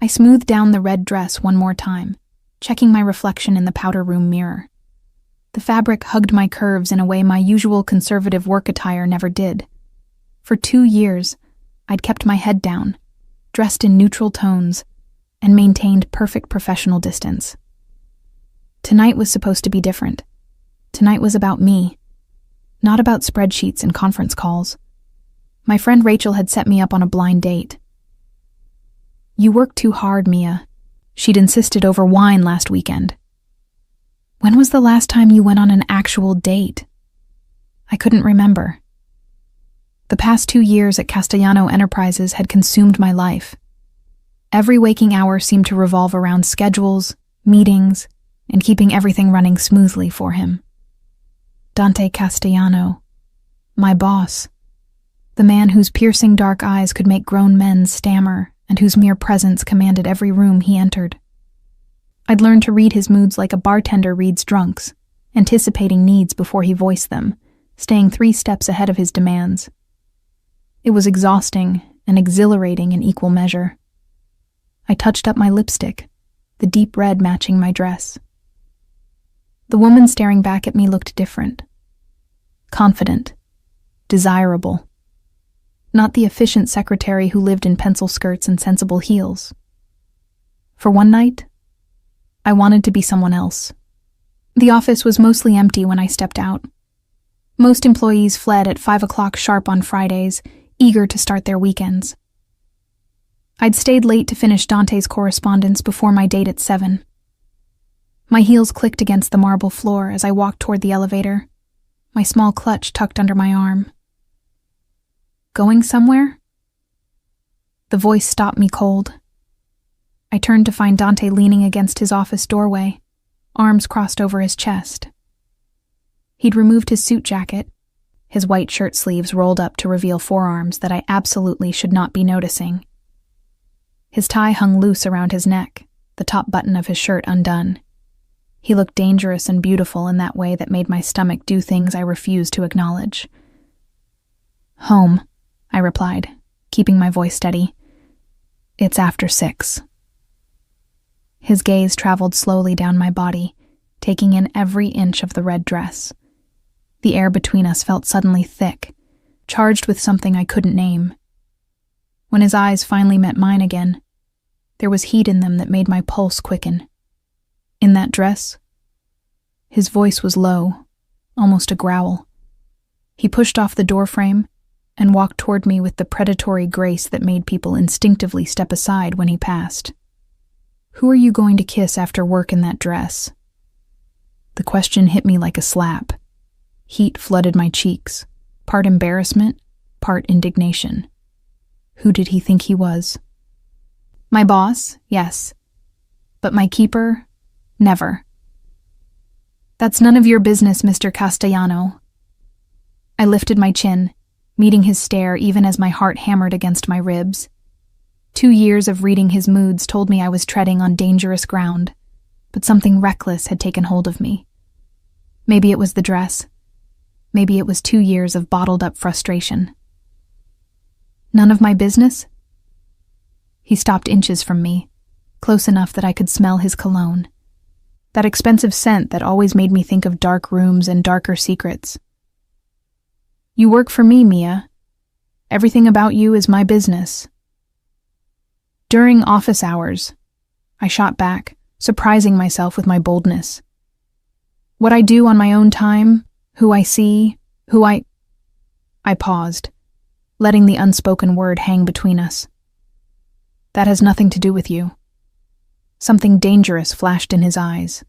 I smoothed down the red dress one more time, checking my reflection in the powder room mirror. The fabric hugged my curves in a way my usual conservative work attire never did. For 2 years, I'd kept my head down, dressed in neutral tones, and maintained perfect professional distance. Tonight was supposed to be different. Tonight was about me, not about spreadsheets and conference calls. My friend Rachel had set me up on a blind date. "You work too hard, Mia," she'd insisted over wine last weekend. "When was the last time you went on an actual date?" I couldn't remember. The past 2 years at Castellano Enterprises had consumed my life. Every waking hour seemed to revolve around schedules, meetings, and keeping everything running smoothly for him. Dante Castellano, my boss, the man whose piercing dark eyes could make grown men stammer and whose mere presence commanded every room he entered. I'd learned to read his moods like a bartender reads drunks, anticipating needs before he voiced them, staying 3 steps ahead of his demands. It was exhausting and exhilarating in equal measure. I touched up my lipstick, the deep red matching my dress. The woman staring back at me looked different. Confident, desirable. Not the efficient secretary who lived in pencil skirts and sensible heels. For one night, I wanted to be someone else. The office was mostly empty when I stepped out. Most employees fled at 5 o'clock sharp on Fridays, eager to start their weekends. I'd stayed late to finish Dante's correspondence before my date at 7. My heels clicked against the marble floor as I walked toward the elevator, my small clutch tucked under my arm. "Going somewhere?" The voice stopped me cold. I turned to find Dante leaning against his office doorway, arms crossed over his chest. He'd removed his suit jacket, his white shirt sleeves rolled up to reveal forearms that I absolutely should not be noticing. His tie hung loose around his neck, the top button of his shirt undone. He looked dangerous and beautiful in that way that made my stomach do things I refused to acknowledge. "Home," I replied, keeping my voice steady. "It's after 6. His gaze traveled slowly down my body, taking in every inch of the red dress. The air between us felt suddenly thick, charged with something I couldn't name. When his eyes finally met mine again, there was heat in them that made my pulse quicken. In that dress, his voice was low, almost a growl. He pushed off the doorframe and walked toward me with the predatory grace that made people instinctively step aside when he passed. "Who are you going to kiss after work in that dress?" The question hit me like a slap. Heat flooded my cheeks, part embarrassment, part indignation. Who did he think he was? My boss, yes. But my keeper, never. "That's none of your business, Mr. Castellano." I lifted my chin, meeting his stare even as my heart hammered against my ribs. 2 years of reading his moods told me I was treading on dangerous ground, but something reckless had taken hold of me. Maybe it was the dress. Maybe it was 2 years of bottled-up frustration. "None of my business?" He stopped inches from me, close enough that I could smell his cologne. That expensive scent that always made me think of dark rooms and darker secrets. "You work for me, Mia. Everything about you is my business." "During office hours," I shot back, surprising myself with my boldness. "What I do on my own time, who I see, I paused, letting the unspoken word hang between us. "That has nothing to do with you." Something dangerous flashed in his eyes.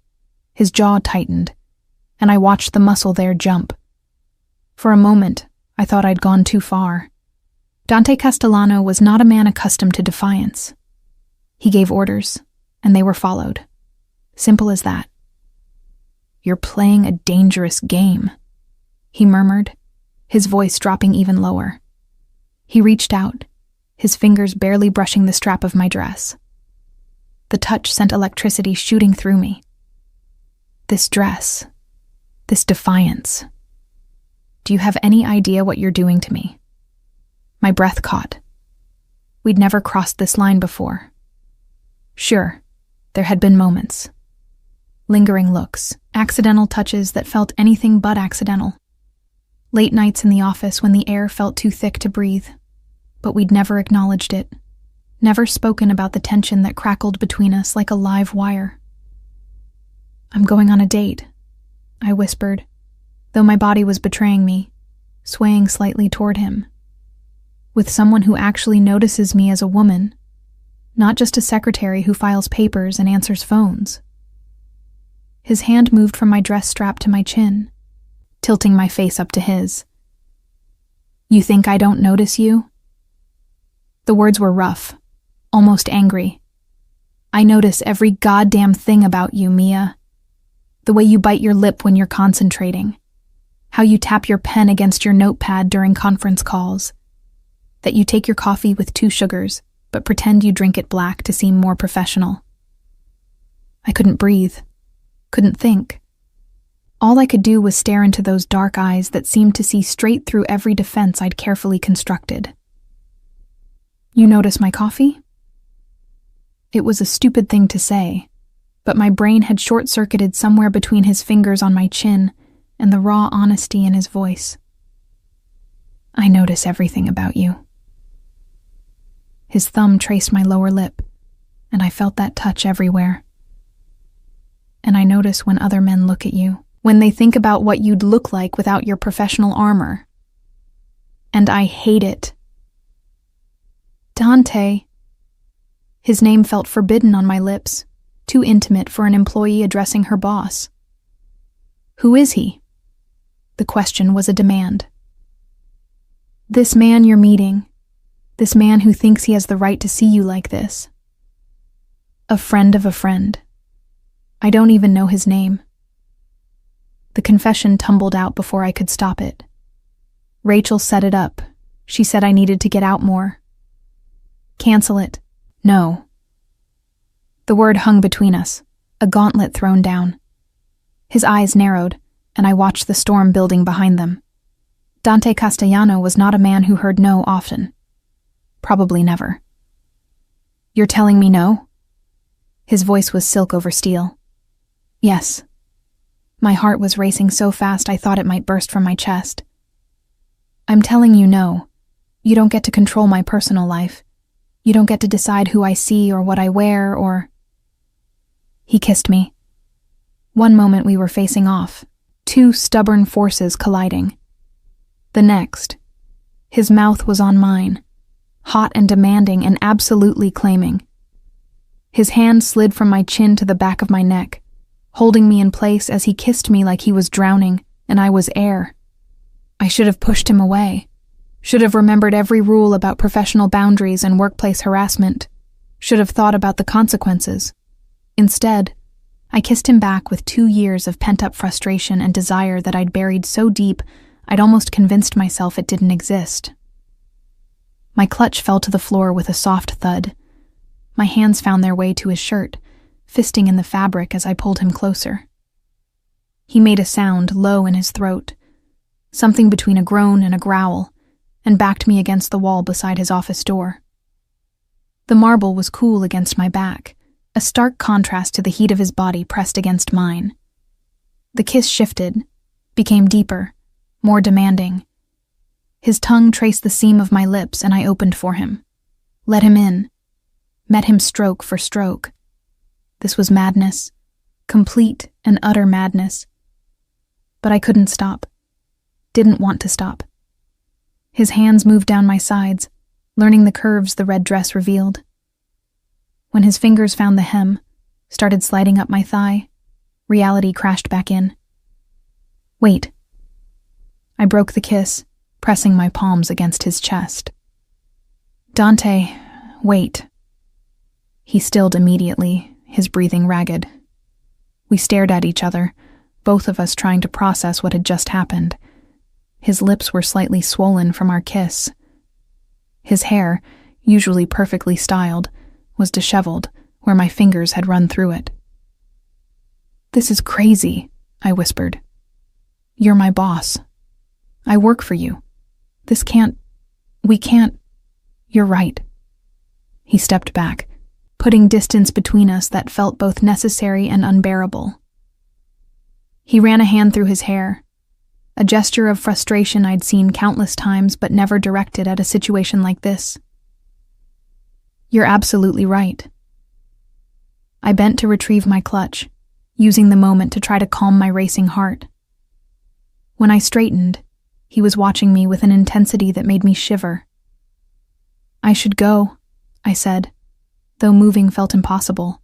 His jaw tightened, and I watched the muscle there jump. For a moment, I thought I'd gone too far. Dante Castellano was not a man accustomed to defiance. He gave orders, and they were followed. Simple as that. "You're playing a dangerous game," he murmured, his voice dropping even lower. He reached out, his fingers barely brushing the strap of my dress. The touch sent electricity shooting through me. This dress, this defiance. "Do you have any idea what you're doing to me?" My breath caught. We'd never crossed this line before. Sure, there had been moments. Lingering looks, accidental touches that felt anything but accidental. Late nights in the office when the air felt too thick to breathe. But we'd never acknowledged it. Never spoken about the tension that crackled between us like a live wire. "I'm going on a date," I whispered, though my body was betraying me, swaying slightly toward him. "With someone who actually notices me as a woman, not just a secretary who files papers and answers phones." His hand moved from my dress strap to my chin, tilting my face up to his. "You think I don't notice you?" The words were rough, almost angry. "I notice every goddamn thing about you, Mia. The way you bite your lip when you're concentrating. How you tap your pen against your notepad during conference calls. That you take your coffee with 2 sugars, but pretend you drink it black to seem more professional." I couldn't breathe, couldn't think. All I could do was stare into those dark eyes that seemed to see straight through every defense I'd carefully constructed. "You notice my coffee?" It was a stupid thing to say, but my brain had short-circuited somewhere between his fingers on my chin and the raw honesty in his voice. "I notice everything about you." His thumb traced my lower lip, and I felt that touch everywhere. "And I notice when other men look at you, when they think about what you'd look like without your professional armor. And I hate it." "Dante." His name felt forbidden on my lips, too intimate for an employee addressing her boss. "Who is he?" The question was a demand. "This man you're meeting. This man who thinks he has the right to see you like this. A friend of a friend. I don't even know his name." The confession tumbled out before I could stop it. Rachel set it up. She said I needed to get out more. "Cancel it." "No." The word hung between us, a gauntlet thrown down. His eyes narrowed, and I watched the storm building behind them. Dante Castellano was not a man who heard no often. Probably never. "You're telling me no?" His voice was silk over steel. "Yes." My heart was racing so fast I thought it might burst from my chest. "I'm telling you no. You don't get to control my personal life. You don't get to decide who I see or what I wear or—" He kissed me. One moment we were facing off, 2 stubborn forces colliding. The next, his mouth was on mine, hot and demanding and absolutely claiming. His hand slid from my chin to the back of my neck, holding me in place as he kissed me like he was drowning and I was air. I should have pushed him away. Should have remembered every rule about professional boundaries and workplace harassment. Should have thought about the consequences. Instead, I kissed him back with 2 years of pent-up frustration and desire that I'd buried so deep I'd almost convinced myself it didn't exist. My clutch fell to the floor with a soft thud. My hands found their way to his shirt, fisting in the fabric as I pulled him closer. He made a sound low in his throat, something between a groan and a growl, and backed me against the wall beside his office door. The marble was cool against my back, a stark contrast to the heat of his body pressed against mine. The kiss shifted, became deeper, more demanding. His tongue traced the seam of my lips and I opened for him. Let him in. Met him stroke for stroke. This was madness, complete and utter madness. But I couldn't stop. Didn't want to stop. His hands moved down my sides, learning the curves the red dress revealed. When his fingers found the hem, started sliding up my thigh, reality crashed back in. "Wait." I broke the kiss, pressing my palms against his chest. "Dante, wait." He stilled immediately, his breathing ragged. We stared at each other, both of us trying to process what had just happened. His lips were slightly swollen from our kiss. His hair, usually perfectly styled, was disheveled, where my fingers had run through it. "This is crazy," I whispered. "You're my boss. I work for you. We can't. You're right." He stepped back, putting distance between us that felt both necessary and unbearable. He ran a hand through his hair, a gesture of frustration I'd seen countless times but never directed at a situation like this. You're absolutely right. I bent to retrieve my clutch, using the moment to try to calm my racing heart. When I straightened, he was watching me with an intensity that made me shiver. I should go, I said, though moving felt impossible.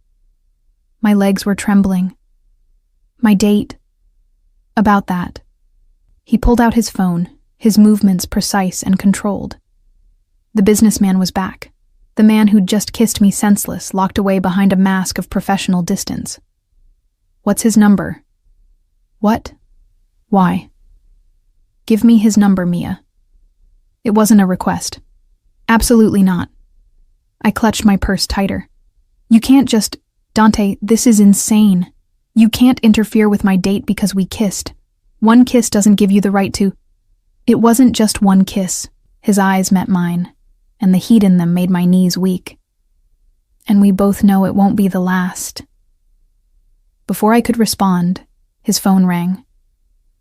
My legs were trembling. My date. About that. He pulled out his phone, his movements precise and controlled. The businessman was back. The man who'd just kissed me senseless, locked away behind a mask of professional distance. What's his number? What? Why? Give me his number, Mia. It wasn't a request. Absolutely not. I clutched my purse tighter. You can't just... Dante, this is insane. You can't interfere with my date because we kissed. One kiss doesn't give you the right to... It wasn't just one kiss. His eyes met mine, and the heat in them made my knees weak. And we both know it won't be the last. Before I could respond, his phone rang.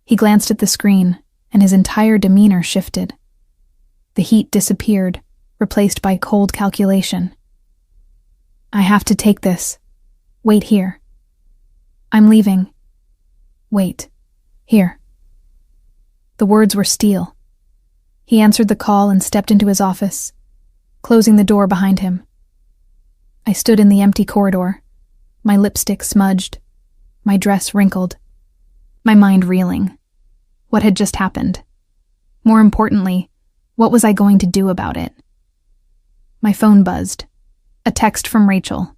He glanced at the screen, and his entire demeanor shifted. The heat disappeared, replaced by cold calculation. I have to take this. Wait here. I'm leaving. Wait. Here. The words were steel. He answered the call and stepped into his office, closing the door behind him. I stood in the empty corridor, my lipstick smudged, my dress wrinkled, my mind reeling. What had just happened? More importantly, what was I going to do about it? My phone buzzed. A text from Rachel.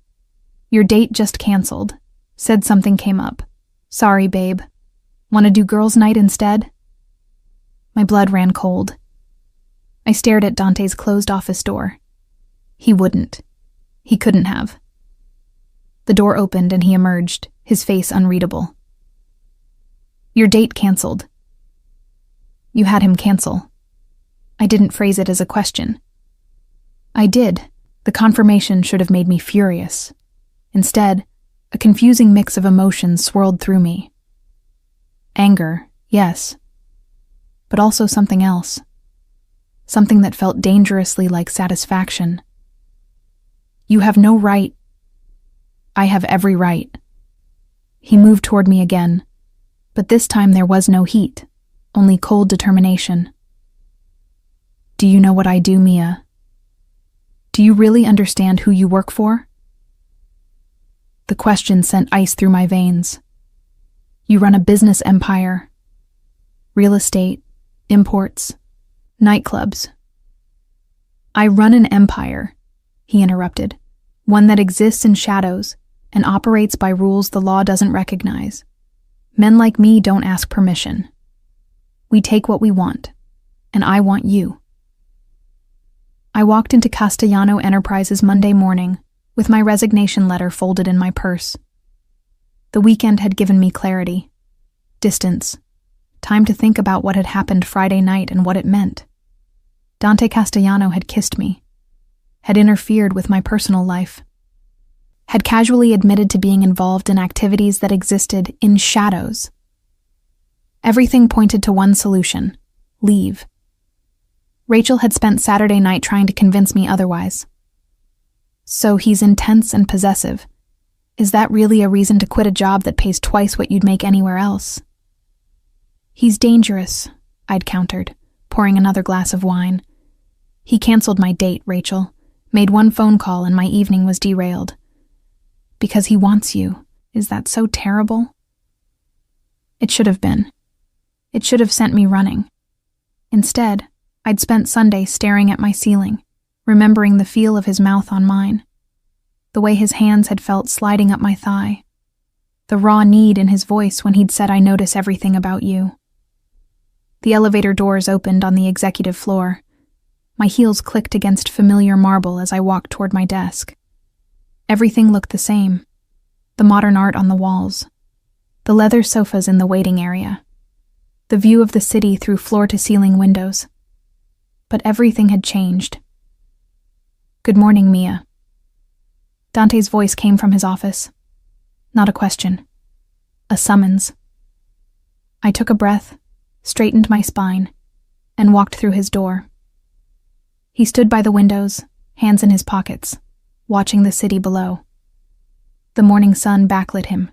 Your date just canceled. Said something came up. Sorry, babe. Want to do girls' night instead? My blood ran cold. I stared at Dante's closed office door. He wouldn't. He couldn't have. The door opened and he emerged, his face unreadable. Your date canceled. You had him cancel. I didn't phrase it as a question. I did. The confirmation should have made me furious. Instead, a confusing mix of emotions swirled through me. Anger, yes, but also something else. Something that felt dangerously like satisfaction. You have no right. I have every right. He moved toward me again, but this time there was no heat, only cold determination. Do you know what I do, Mia? Do you really understand who you work for? The question sent ice through my veins. You run a business empire. Real estate, imports, nightclubs. I run an empire, he interrupted, one that exists in shadows and operates by rules the law doesn't recognize. Men like me don't ask permission. We take what we want, and I want you. I walked into Castellano Enterprises Monday morning with my resignation letter folded in my purse. The weekend had given me clarity, distance, time to think about what had happened Friday night and what it meant. Dante Castellano had kissed me, had interfered with my personal life, had casually admitted to being involved in activities that existed in shadows. Everything pointed to one solution: leave. Rachel had spent Saturday night trying to convince me otherwise. So he's intense and possessive. Is that really a reason to quit a job that pays twice what you'd make anywhere else? He's dangerous, I'd countered, pouring another glass of wine. He canceled my date, Rachel, made one phone call and my evening was derailed. Because he wants you. Is that so terrible? It should have been. It should have sent me running. Instead, I'd spent Sunday staring at my ceiling, remembering the feel of his mouth on mine, the way his hands had felt sliding up my thigh, the raw need in his voice when he'd said I notice everything about you. The elevator doors opened on the executive floor. My heels clicked against familiar marble as I walked toward my desk. Everything looked the same. The modern art on the walls, the leather sofas in the waiting area, the view of the city through floor-to-ceiling windows. But everything had changed. Good morning, Mia. Dante's voice came from his office. Not a question. A summons. I took a breath, straightened my spine, and walked through his door. He stood by the windows, hands in his pockets, watching the city below. The morning sun backlit him,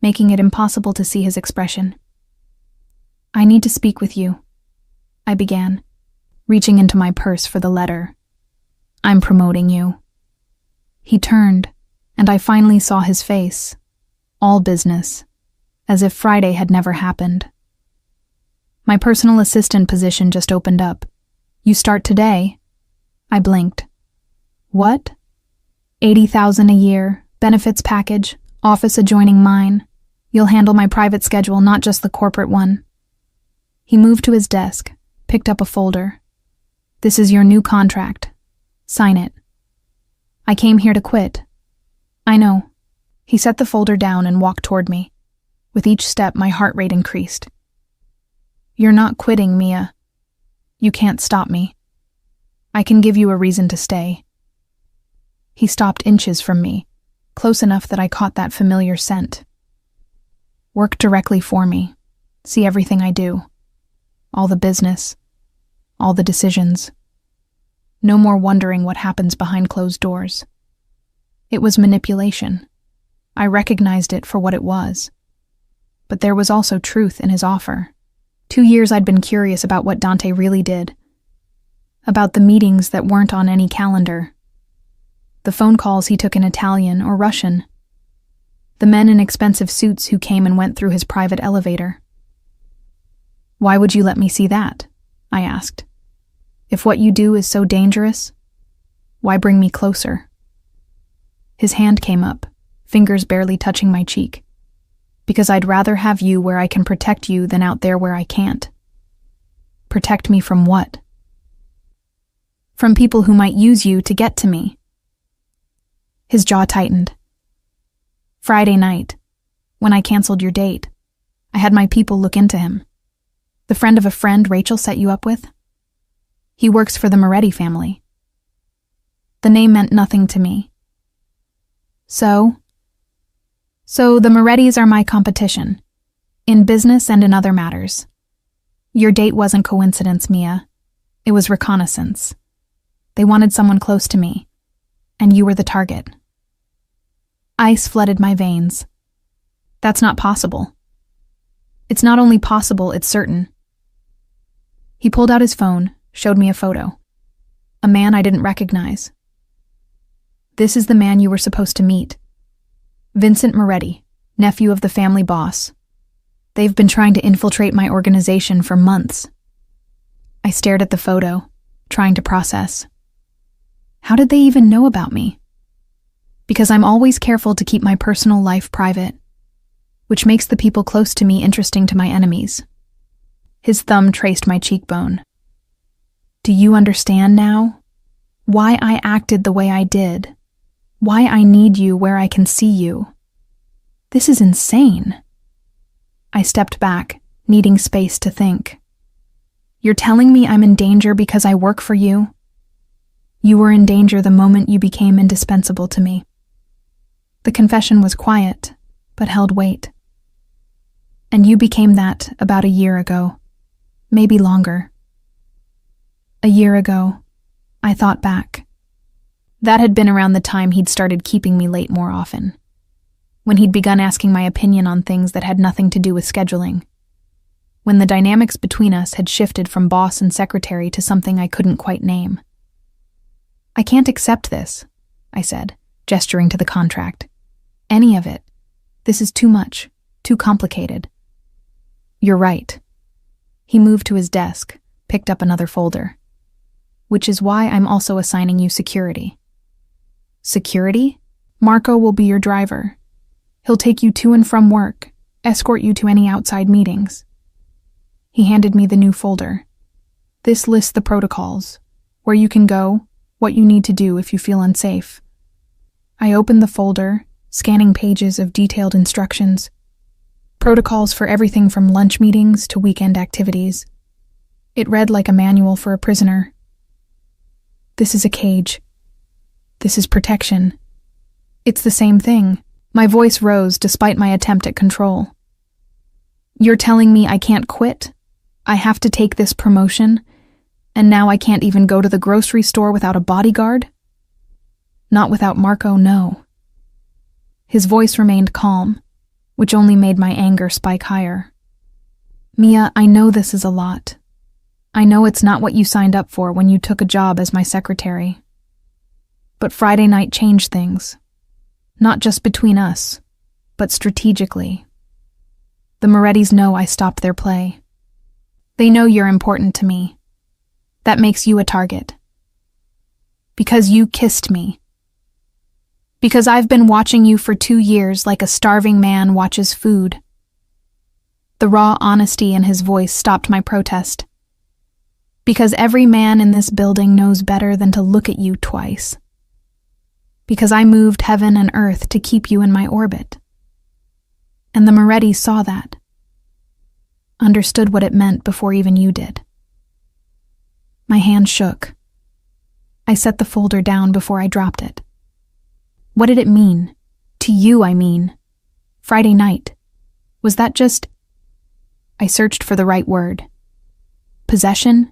making it impossible to see his expression. I need to speak with you, I began, reaching into my purse for the letter. I'm promoting you. He turned, and I finally saw his face. All business, as if Friday had never happened. My personal assistant position just opened up. You start today? I blinked. What? 80,000 a year, benefits package, office adjoining mine. You'll handle my private schedule, not just the corporate one. He moved to his desk, picked up a folder. This is your new contract. Sign it. I came here to quit. I know. He set the folder down and walked toward me. With each step, my heart rate increased. You're not quitting, Mia. You can't stop me. I can give you a reason to stay. He stopped inches from me, close enough that I caught that familiar scent. Work directly for me. See everything I do. All the business. All the decisions. No more wondering what happens behind closed doors. It was manipulation. I recognized it for what it was. But there was also truth in his offer. 2 years I'd been curious about what Dante really did. About the meetings that weren't on any calendar. The phone calls he took in Italian or Russian. The men in expensive suits who came and went through his private elevator. Why would you let me see that? I asked. If what you do is so dangerous, why bring me closer? His hand came up, fingers barely touching my cheek. Because I'd rather have you where I can protect you than out there where I can't. Protect me from what? From people who might use you to get to me. His jaw tightened. Friday night, when I canceled your date, I had my people look into him. The friend of a friend Rachel set you up with? He works for the Moretti family. The name meant nothing to me. So the Morettis are my competition, in business and in other matters. Your date wasn't coincidence, Mia. It was reconnaissance. They wanted someone close to me, and you were the target. Ice flooded my veins. That's not possible. It's not only possible, it's certain. He pulled out his phone, showed me a photo. A man I didn't recognize. This is the man you were supposed to meet. Vincent Moretti, nephew of the family boss. They've been trying to infiltrate my organization for months. I stared at the photo, trying to process. How did they even know about me? Because I'm always careful to keep my personal life private, which makes the people close to me interesting to my enemies. His thumb traced my cheekbone. Do you understand now? Why I acted the way I did? Why I need you where I can see you? This is insane. I stepped back, needing space to think. You're telling me I'm in danger because I work for you? You were in danger the moment you became indispensable to me. The confession was quiet, but held weight. And you became that about a year ago, maybe longer. A year ago, I thought back. That had been around the time he'd started keeping me late more often, when he'd begun asking my opinion on things that had nothing to do with scheduling, when the dynamics between us had shifted from boss and secretary to something I couldn't quite name. I can't accept this, I said, gesturing to the contract. Any of it. This is too much, too complicated. You're right. He moved to his desk, picked up another folder. Which is why I'm also assigning you security. Security? Marco will be your driver. He'll take you to and from work, escort you to any outside meetings. He handed me the new folder. This lists the protocols, where you can go, what you need to do if you feel unsafe. I opened the folder, scanning pages of detailed instructions. Protocols for everything from lunch meetings to weekend activities. It read like a manual for a prisoner. This is a cage. This is protection. It's the same thing. My voice rose despite my attempt at control. You're telling me I can't quit? I have to take this promotion, and now I can't even go to the grocery store without a bodyguard? Not without Marco, no. His voice remained calm, which only made my anger spike higher. Mia, I know this is a lot. I know it's not what you signed up for when you took a job as my secretary. But Friday night changed things. Not just between us, but strategically. The Morettis know I stopped their play. They know you're important to me. That makes you a target. Because you kissed me. Because I've been watching you for 2 years like a starving man watches food. The raw honesty in his voice stopped my protest. Because every man in this building knows better than to look at you twice. Because I moved heaven and earth to keep you in my orbit. And the Morettis saw that. Understood what it meant before even you did. My hand shook. I set the folder down before I dropped it. What did it mean? To you, I mean. Friday night. Was that just... I searched for the right word. Possession?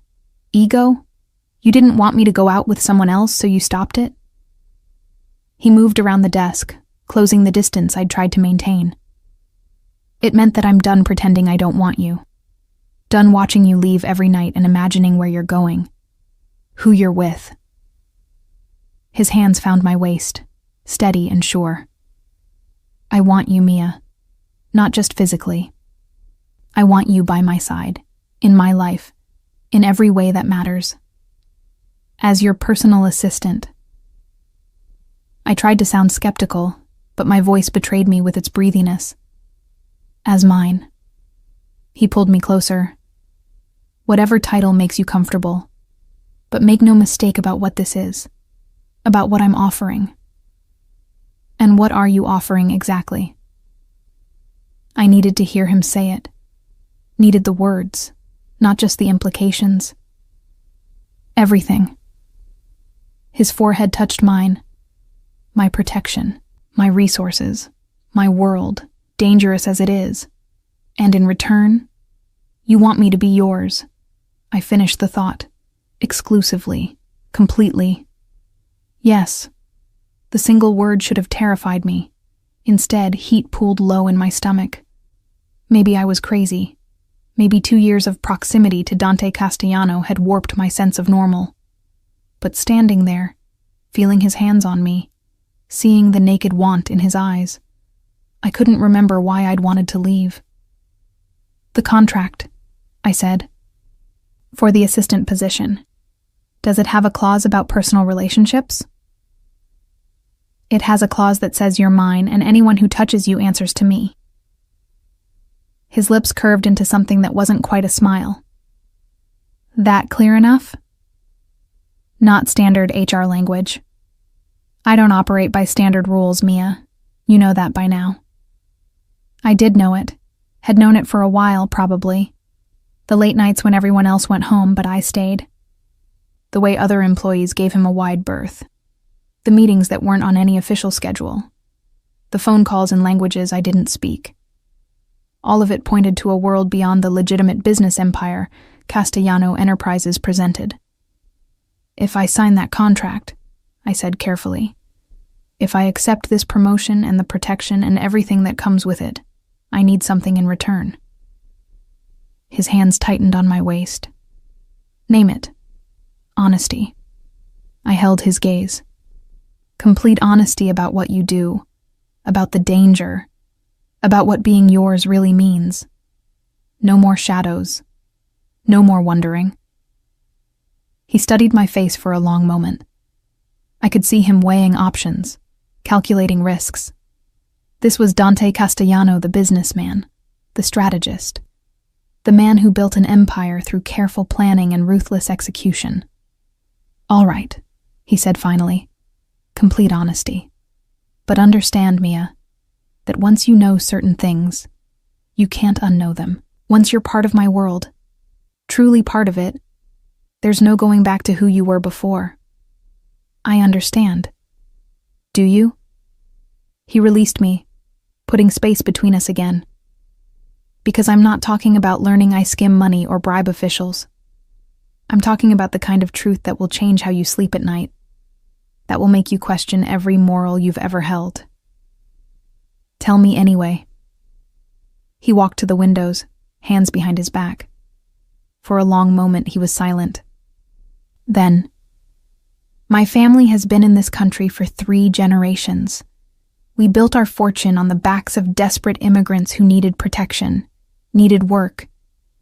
Ego? You didn't want me to go out with someone else, so you stopped it? He moved around the desk, closing the distance I'd tried to maintain. It meant that I'm done pretending I don't want you. Done watching you leave every night and imagining where you're going. Who you're with. His hands found my waist, steady and sure. I want you, Mia. Not just physically. I want you by my side, in my life, in every way that matters. As your personal assistant. I tried to sound skeptical, but my voice betrayed me with its breathiness. As mine. He pulled me closer. Whatever title makes you comfortable, but make no mistake about what this is, about what I'm offering. And what are you offering exactly? I needed to hear him say it. Needed the words, not just the implications. Everything. His forehead touched mine. My protection, my resources, my world, dangerous as it is. And in return, you want me to be yours. I finished the thought. Exclusively. Completely. Yes. The single word should have terrified me. Instead, heat pooled low in my stomach. Maybe I was crazy. Maybe 2 years of proximity to Dante Castellano had warped my sense of normal. But standing there, feeling his hands on me, seeing the naked want in his eyes, I couldn't remember why I'd wanted to leave. The contract, I said. For the assistant position. Does it have a clause about personal relationships? It has a clause that says you're mine and anyone who touches you answers to me. His lips curved into something that wasn't quite a smile. That clear enough? Not standard HR language. I don't operate by standard rules, Mia. You know that by now. I did know it. Had known it for a while, probably. The late nights when everyone else went home, but I stayed. The way other employees gave him a wide berth. The meetings that weren't on any official schedule. The phone calls in languages I didn't speak. All of it pointed to a world beyond the legitimate business empire Castellano Enterprises presented. If I sign that contract, I said carefully, if I accept this promotion and the protection and everything that comes with it, I need something in return. His hands tightened on my waist. Name it. Honesty. I held his gaze. Complete honesty about what you do, about the danger, about what being yours really means. No more shadows. No more wondering. He studied my face for a long moment. I could see him weighing options, calculating risks. This was Dante Castellano, the businessman, the strategist, the man who built an empire through careful planning and ruthless execution. All right, he said finally. Complete honesty. But understand, Mia, that once you know certain things, you can't unknow them. Once you're part of my world, truly part of it, there's no going back to who you were before. I understand. Do you? He released me, putting space between us again. Because I'm not talking about learning I skim money or bribe officials. I'm talking about the kind of truth that will change how you sleep at night, that will make you question every moral you've ever held. Tell me anyway. He walked to the windows, hands behind his back. For a long moment he was silent. Then, my family has been in this country for 3 generations. We built our fortune on the backs of desperate immigrants who needed protection, needed work,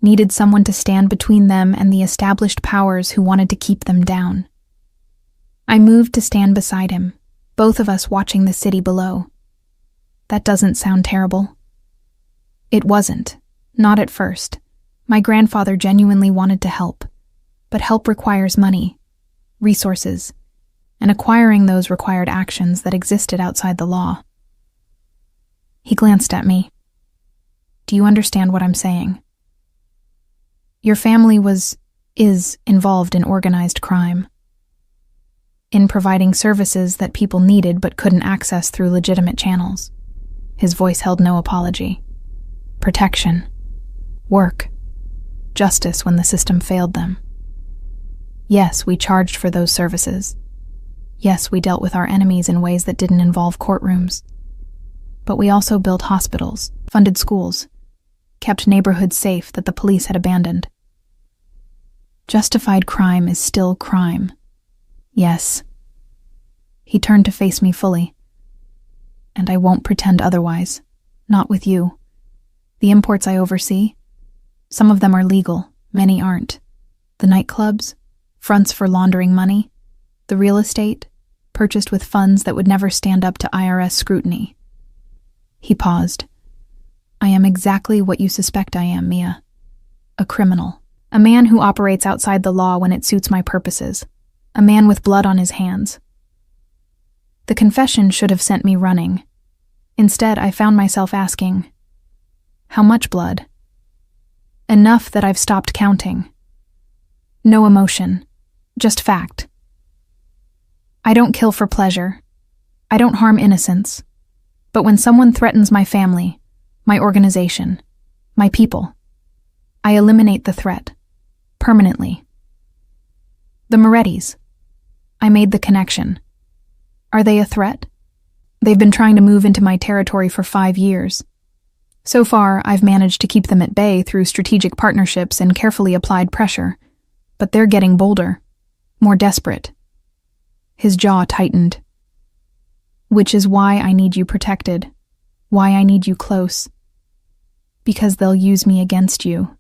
needed someone to stand between them and the established powers who wanted to keep them down. I moved to stand beside him, both of us watching the city below. That doesn't sound terrible. It wasn't, not at first. My grandfather genuinely wanted to help, but help requires money, resources, and acquiring those required actions that existed outside the law. He glanced at me. Do you understand what I'm saying? Your family is involved in organized crime, in providing services that people needed but couldn't access through legitimate channels. His voice held no apology. Protection, work, justice when the system failed them. Yes, we charged for those services. Yes, we dealt with our enemies in ways that didn't involve courtrooms. But we also built hospitals, funded schools, kept neighborhoods safe that the police had abandoned. Justified crime is still crime. Yes. He turned to face me fully. And I won't pretend otherwise. Not with you. The imports I oversee, some of them are legal, many aren't. The nightclubs, fronts for laundering money, the real estate, purchased with funds that would never stand up to IRS scrutiny. He paused. I am exactly what you suspect I am, Mia. A criminal. A man who operates outside the law when it suits my purposes. A man with blood on his hands. The confession should have sent me running. Instead, I found myself asking, how much blood? Enough that I've stopped counting. No emotion, just fact. I don't kill for pleasure. I don't harm innocents. But when someone threatens my family, my organization, my people, I eliminate the threat. Permanently. The Morettis. I made the connection. Are they a threat? They've been trying to move into my territory for 5 years. So far, I've managed to keep them at bay through strategic partnerships and carefully applied pressure. But they're getting bolder, more desperate. His jaw tightened. Which is why I need you protected. Why I need you close. Because they'll use me against you.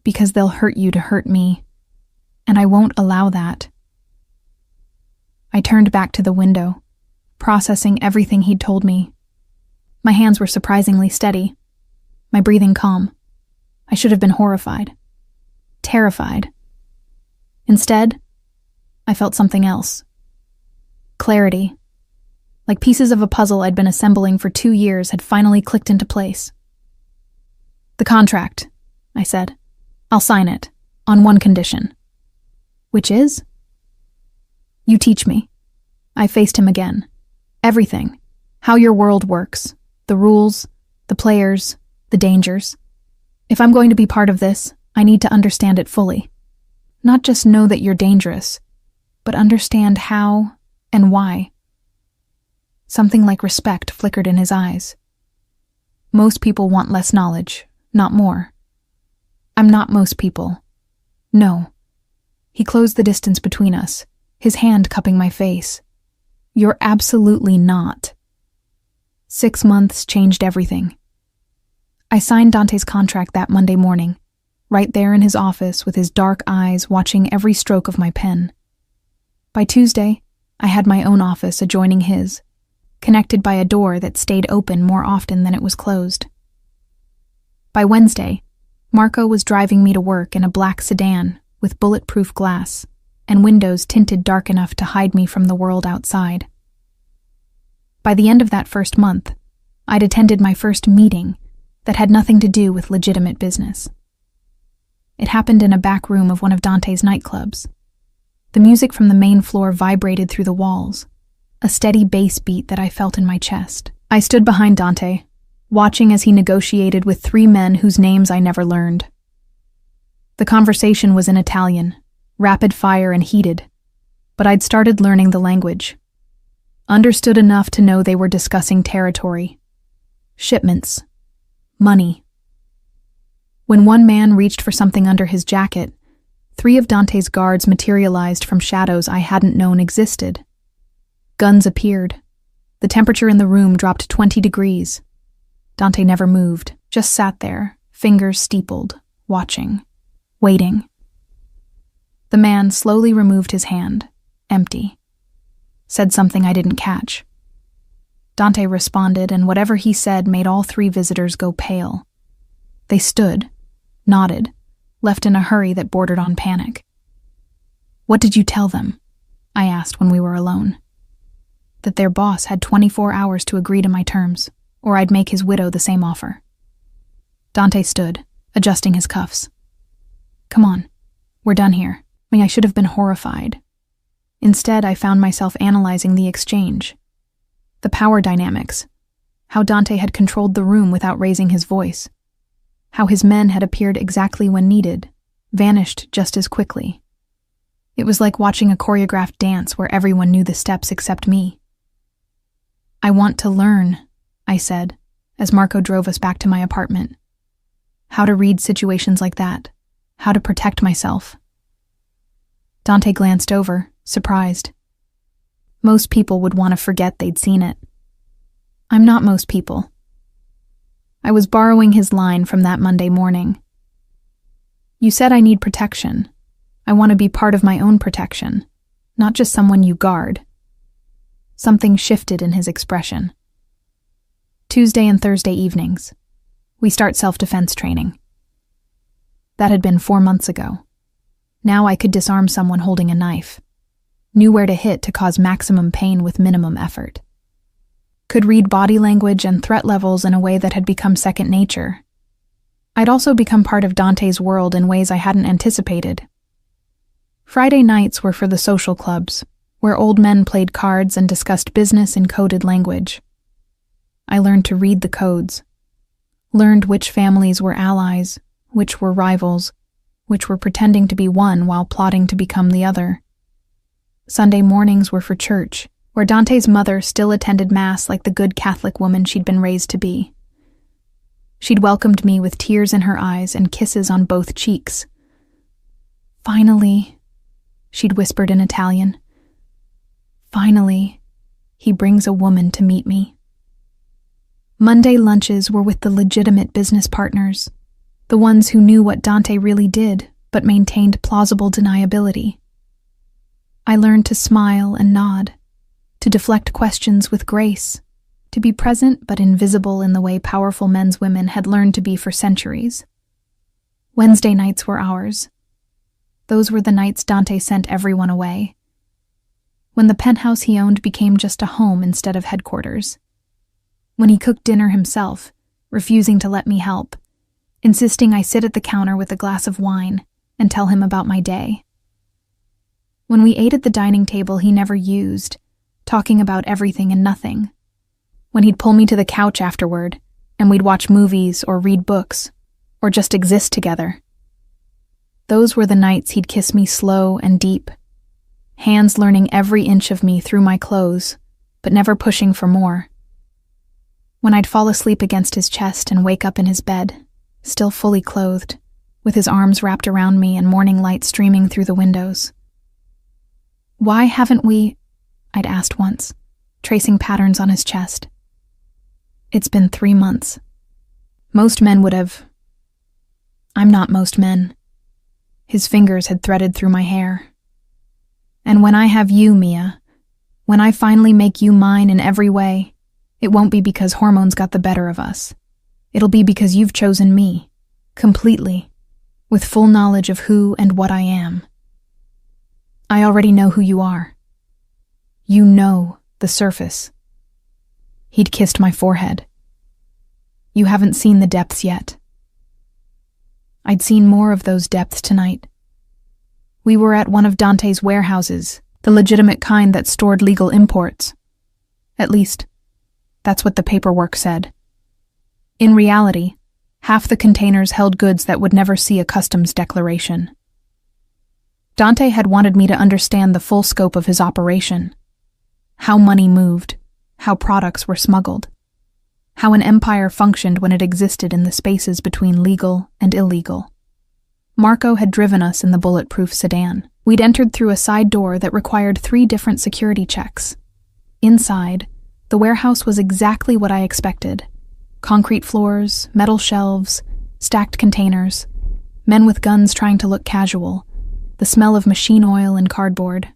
Because they'll hurt you to hurt me. And I won't allow that. I turned back to the window, processing everything he'd told me. My hands were surprisingly steady, my breathing calm. I should have been horrified, terrified. Instead, I felt something else. Clarity. Like pieces of a puzzle I'd been assembling for 2 years had finally clicked into place. The contract, I said. I'll sign it, on one condition. Which is? You teach me. I faced him again. Everything. How your world works. The rules, the players, the dangers. If I'm going to be part of this, I need to understand it fully. Not just know that you're dangerous, but understand how and why. Something like respect flickered in his eyes. Most people want less knowledge, not more. I'm not most people. No. He closed the distance between us, his hand cupping my face. You're absolutely not. 6 months changed everything. I signed Dante's contract that Monday morning, right there in his office with his dark eyes watching every stroke of my pen. By Tuesday, I had my own office adjoining his, connected by a door that stayed open more often than it was closed. By Wednesday, Marco was driving me to work in a black sedan with bulletproof glass and windows tinted dark enough to hide me from the world outside. By the end of that first month, I'd attended my first meeting that had nothing to do with legitimate business. It happened in a back room of one of Dante's nightclubs. The music from the main floor vibrated through the walls, a steady bass beat that I felt in my chest. I stood behind Dante, watching as he negotiated with 3 men whose names I never learned. The conversation was in Italian, rapid fire and heated, but I'd started learning the language. Understood enough to know they were discussing territory, shipments, money. When one man reached for something under his jacket, 3 of Dante's guards materialized from shadows I hadn't known existed. Guns appeared. The temperature in the room dropped 20 degrees. Dante never moved, just sat there, fingers steepled, watching, waiting. The man slowly removed his hand, empty. Said something I didn't catch. Dante responded, and whatever he said made all 3 visitors go pale. They stood, nodded, left in a hurry that bordered on panic. "What did you tell them?" I asked when we were alone. That their boss had 24 hours to agree to my terms, or I'd make his widow the same offer. Dante stood, adjusting his cuffs. "Come on, we're done here." I should have been horrified. Instead, I found myself analyzing the exchange. The power dynamics. How Dante had controlled the room without raising his voice. How his men had appeared exactly when needed, vanished just as quickly. It was like watching a choreographed dance where everyone knew the steps except me. "I want to learn," I said, as Marco drove us back to my apartment. "How to read situations like that. How to protect myself." Dante glanced over, surprised. Most people would want to forget they'd seen it. I'm not most people. I was borrowing his line from that Monday morning. "You said I need protection. I want to be part of my own protection, not just someone you guard." Something shifted in his expression. Tuesday and Thursday evenings, we start self-defense training. That had been 4 months ago. Now I could disarm someone holding a knife. Knew where to hit to cause maximum pain with minimum effort. Could read body language and threat levels in a way that had become second nature. I'd also become part of Dante's world in ways I hadn't anticipated. Friday nights were for the social clubs, where old men played cards and discussed business in coded language. I learned to read the codes. Learned which families were allies, which were rivals, which were pretending to be one while plotting to become the other. Sunday mornings were for church, where Dante's mother still attended Mass like the good Catholic woman she'd been raised to be. She'd welcomed me with tears in her eyes and kisses on both cheeks. "Finally," she'd whispered in Italian. "Finally, he brings a woman to meet me." Monday lunches were with the legitimate business partners, the ones who knew what Dante really did, but maintained plausible deniability. I learned to smile and nod, to deflect questions with grace, to be present but invisible in the way powerful men's women had learned to be for centuries. Wednesday nights were ours. Those were the nights Dante sent everyone away. When the penthouse he owned became just a home instead of headquarters. When he cooked dinner himself, refusing to let me help, insisting I sit at the counter with a glass of wine and tell him about my day. When we ate at the dining table he never used, talking about everything and nothing. When he'd pull me to the couch afterward, and we'd watch movies or read books, or just exist together. Those were the nights he'd kiss me slow and deep, hands learning every inch of me through my clothes, but never pushing for more. When I'd fall asleep against his chest and wake up in his bed, still fully clothed, with his arms wrapped around me and morning light streaming through the windows. "Why haven't we?" I'd asked once, tracing patterns on his chest. "It's been 3 months. Most men would have. I'm not most men." His fingers had threaded through my hair. "And when I have you, Mia, when I finally make you mine in every way, it won't be because hormones got the better of us. It'll be because you've chosen me, completely, with full knowledge of who and what I am. I already know who you are. You know the surface." He'd kissed my forehead. "You haven't seen the depths yet." I'd seen more of those depths tonight. We were at one of Dante's warehouses, the legitimate kind that stored legal imports, At least, that's what the paperwork said. In reality, half the containers held goods that would never see a customs declaration. Dante had wanted me to understand the full scope of his operation. How money moved, how products were smuggled, how an empire functioned when it existed in the spaces between legal and illegal. Marco had driven us in the bulletproof sedan. We'd entered through a side door that required 3 different security checks. Inside, the warehouse was exactly what I expected. Concrete floors, metal shelves, stacked containers, men with guns trying to look casual, the smell of machine oil and cardboard.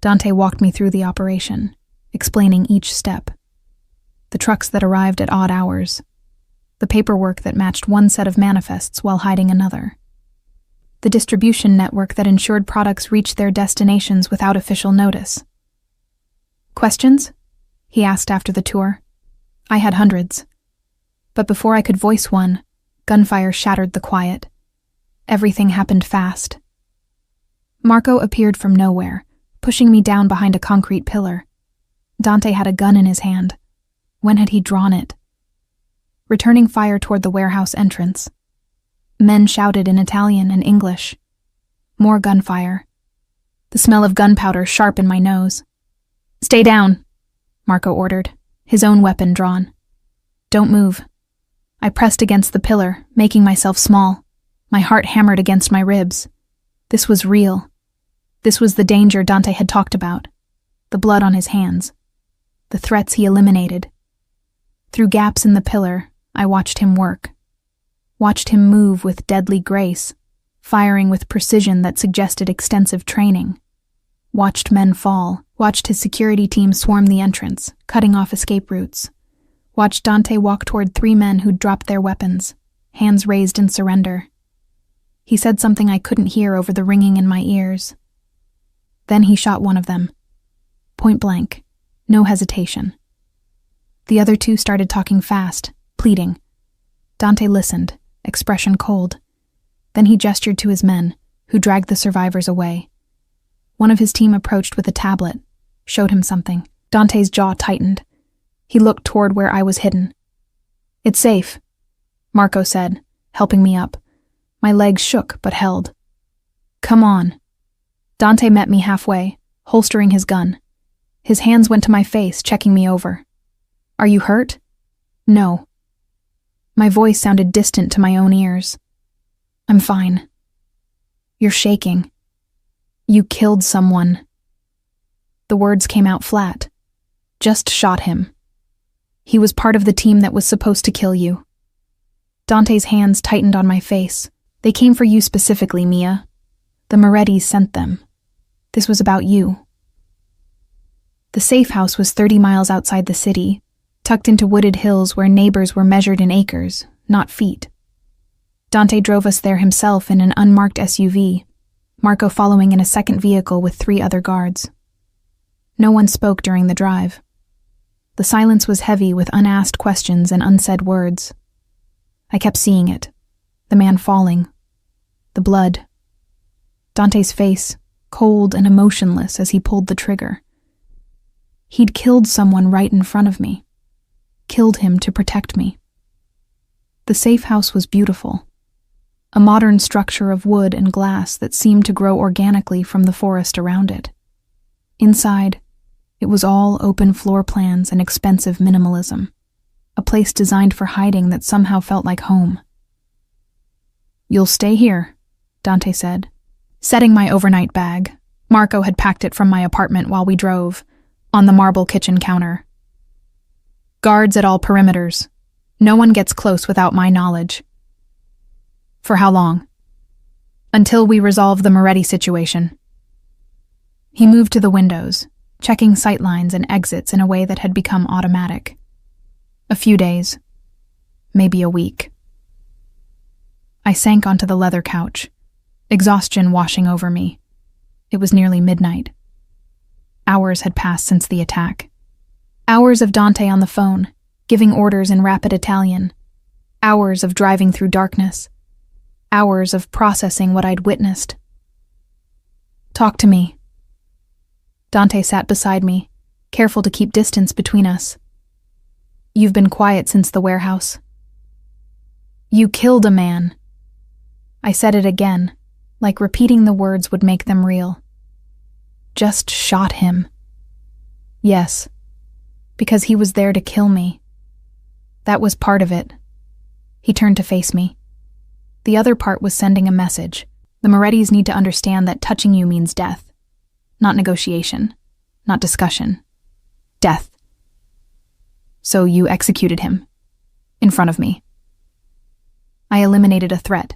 Dante walked me through the operation, explaining each step. The trucks that arrived at odd hours, the paperwork that matched one set of manifests while hiding another, the distribution network that ensured products reached their destinations without official notice. Questions? He asked after the tour. I had hundreds. But before I could voice one, gunfire shattered the quiet. Everything happened fast. Marco appeared from nowhere, pushing me down behind a concrete pillar. Dante had a gun in his hand. When had he drawn it? Returning fire toward the warehouse entrance. Men shouted in Italian and English. More gunfire. The smell of gunpowder sharp in my nose. Stay down, Marco ordered, his own weapon drawn. Don't move. I pressed against the pillar, making myself small. My heart hammered against my ribs. This was real. This was the danger Dante had talked about. The blood on his hands. The threats he eliminated. Through gaps in the pillar, I watched him work. Watched him move with deadly grace, firing with precision that suggested extensive training. Watched men fall. Watched his security team swarm the entrance, cutting off escape routes. Watched Dante walk toward 3 men who'd dropped their weapons, hands raised in surrender. He said something I couldn't hear over the ringing in my ears. Then he shot one of them. Point blank. No hesitation. The other 2 started talking fast, pleading. Dante listened, expression cold. Then he gestured to his men, who dragged the survivors away. One of his team approached with a tablet, showed him something. Dante's jaw tightened. He looked toward where I was hidden. It's safe, Marco said, helping me up. My legs shook but held. Come on. Dante met me halfway, holstering his gun. His hands went to my face, checking me over. Are you hurt? No. My voice sounded distant to my own ears. I'm fine. You're shaking. You killed someone. The words came out flat. Just shot him. He was part of the team that was supposed to kill you. Dante's hands tightened on my face. They came for you specifically, Mia. The Morettis sent them. This was about you. The safe house was 30 miles outside the city, tucked into wooded hills where neighbors were measured in acres, not feet. Dante drove us there himself in an unmarked SUV, Marco following in a second vehicle with 3 other guards. No one spoke during the drive. The silence was heavy with unasked questions and unsaid words. I kept seeing it. The man falling. The blood. Dante's face, cold and emotionless as he pulled the trigger. He'd killed someone right in front of me. Killed him to protect me. The safe house was beautiful. A modern structure of wood and glass that seemed to grow organically from the forest around it. Inside, it was all open floor plans and expensive minimalism. A place designed for hiding that somehow felt like home. You'll stay here, Dante said. Setting my overnight bag, Marco had packed it from my apartment while we drove, on the marble kitchen counter. Guards at all perimeters. No one gets close without my knowledge. For how long? Until we resolve the Moretti situation. He moved to the windows, checking sightlines and exits in a way that had become automatic. A few days. Maybe a week. I sank onto the leather couch, exhaustion washing over me. It was nearly midnight. Hours had passed since the attack. Hours of Dante on the phone, giving orders in rapid Italian. Hours of driving through darkness. Hours of processing what I'd witnessed. Talk to me. Dante sat beside me, careful to keep distance between us. You've been quiet since the warehouse. You killed a man. I said it again, like repeating the words would make them real. Just shot him. Yes, because he was there to kill me. That was part of it. He turned to face me. The other part was sending a message. The Morettis need to understand that touching you means death. Not negotiation. Not discussion. Death. So you executed him. In front of me. I eliminated a threat.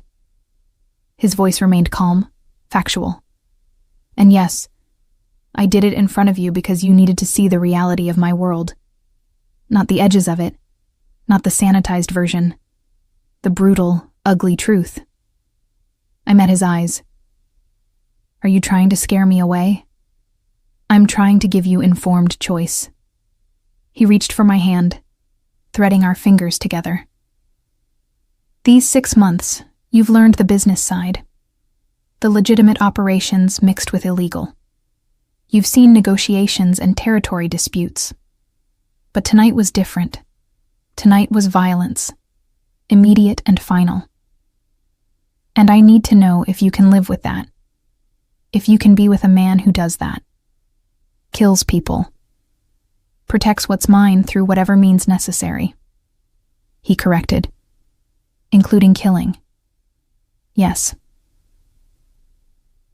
His voice remained calm, factual. And yes, I did it in front of you because you needed to see the reality of my world. Not the edges of it. Not the sanitized version. The brutal, ugly truth. I met his eyes. Are you trying to scare me away? I'm trying to give you informed choice. He reached for my hand, threading our fingers together. These 6 months, you've learned the business side. The legitimate operations mixed with illegal. You've seen negotiations and territory disputes. But tonight was different. Tonight was violence. Immediate and final. And I need to know if you can live with that. If you can be with a man who does that. Kills people. Protects what's mine through whatever means necessary. He corrected. Including killing. Yes.